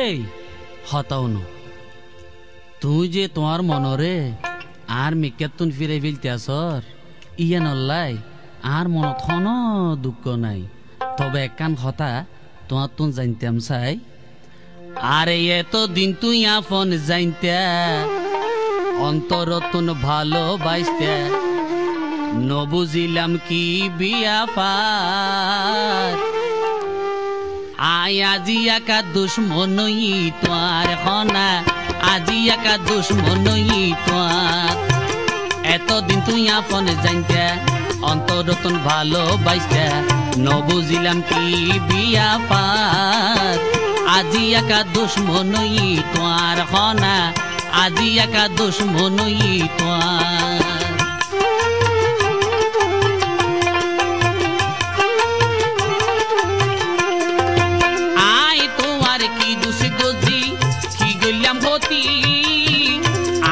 এই হতাও ন তুই যে তোমার মনরে আর মিকেতুন ফিরে ফেলতে আসর ইয়ে নল্লাই আর মনত হন দুঃখ নাই তবে একখান কথা তোমার তুন জানতাম চাই আরে এত দিন তুই আপন জানতে অন্তরতুন ভালো বাইসতে নবুঝিলাম কি বিয়া পার আয় আজি একা দুশ্মনই তোয়ার হনা আজি একা দুশ্মনই তোয়ার এতদিন তুই আপন জানতে অন্তরতুন ভালো বাইসতে নবুঝিলাম কি বিয়া পার আজি একা দুশ্মনই তোয়ার হনা আজি একা দুশ্মনই তোয়ার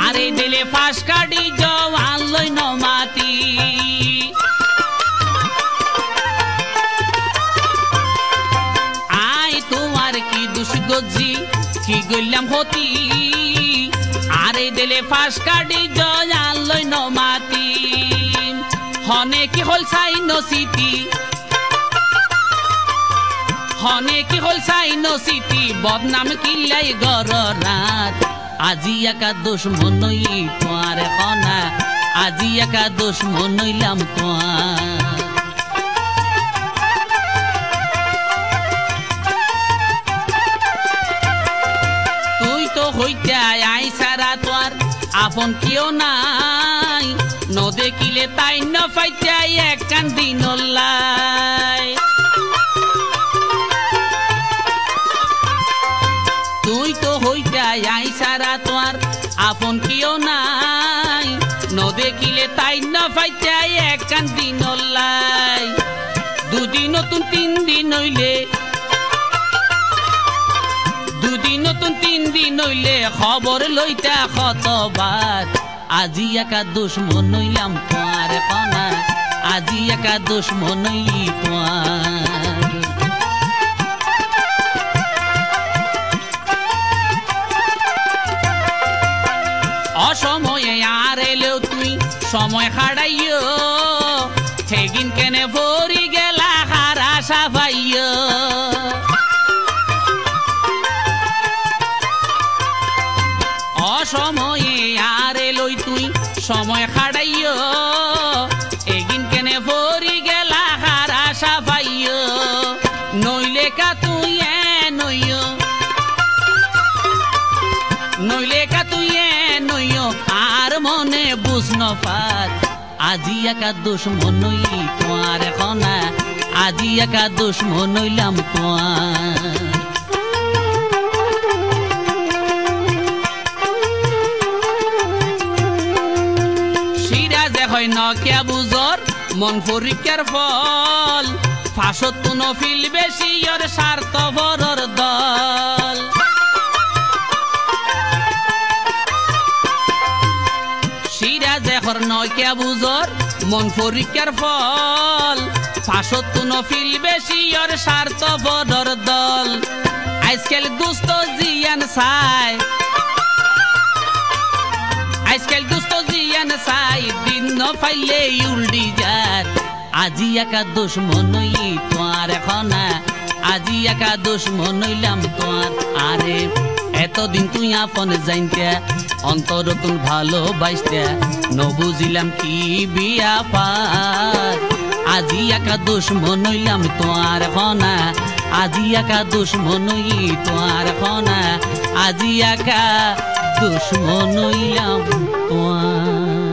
আরে দিলে ফাঁস কাটি জওয়ান লই নমাতি আই তোমার কি দুষ গজি কি গইলাম হতি আরে দিলে ফাঁস কাটি জওয়ান লই নমাতি হনে কি হল সাই নসিতি হনে কি হল সাই নসিতি বদনাম কিলাই গর রাত আজি একা দুশ্মনই তোয়ার হনা আজি একা দুশ্মনইলাম তোয়ার তুই তো হইতে আই সারা তোয়ার আপন কেউ নাই ন দেখিলে তাই ন পাইতে একখান দিন তুই তো হইতে আই সারা তোয়ার আপন কেউ নাই ন দেখিলে তাই ন পাইতে একখান দিন দুদিন নতুন 3 দিন হইলে দুদিন নতুন 3 দিন হইলে খবর লইতা কতবার আজি একা দুশ্মন হইলাম তোয়ার কনা আজি একা দুশ্মন হই তোয়ার অসময়ে আর এলেও তুই সময় হারাইও সেদিন কেনে ভরি গেলা হারা সাফাইও অসময়ে আর এলই তুই সময় হারাইও এগিন কেনে ভরি গেলা হারা সাফাইও নইলে কা তুই নইও নইলে কা তুই নইও আর মনে বুঝ নপার আজি একা দুশ্মনই তোয়ার হনা আজি একা দুশ্মনইলাম তোয়ার সিরাজে হয় নকিয়া বুজর মন পরীক্ষার ফল ফাঁসত কোনো ফিল বেশি ওর স্বার্থপরর দল সিরাজে হর নকিয়া বুজর মন পরীক্ষার ফল ফাঁসত কোনো ফিল বেশি ওর স্বার্থপরর দল আজকাল দুস্থ জিয়ান চাই আজকাল দুস্থ জিয়ান চাই দিন ফাইলে উল্টি যার আজি একা দুশ্মনই তোয়ার হনা আজি একা দুশ্মনইলাম তোয়ার আরে এতদিন তুই আপন জানতে অন্তরতুন ভালো বাইসতে নবুঝিলাম কি বিয়া পার আজি একা দুশ্মনইলাম তোয়ার হনা আজি একা দুশ্মনই তোয়ার হনা আজি একা দুশ্মনইলাম তোয়ার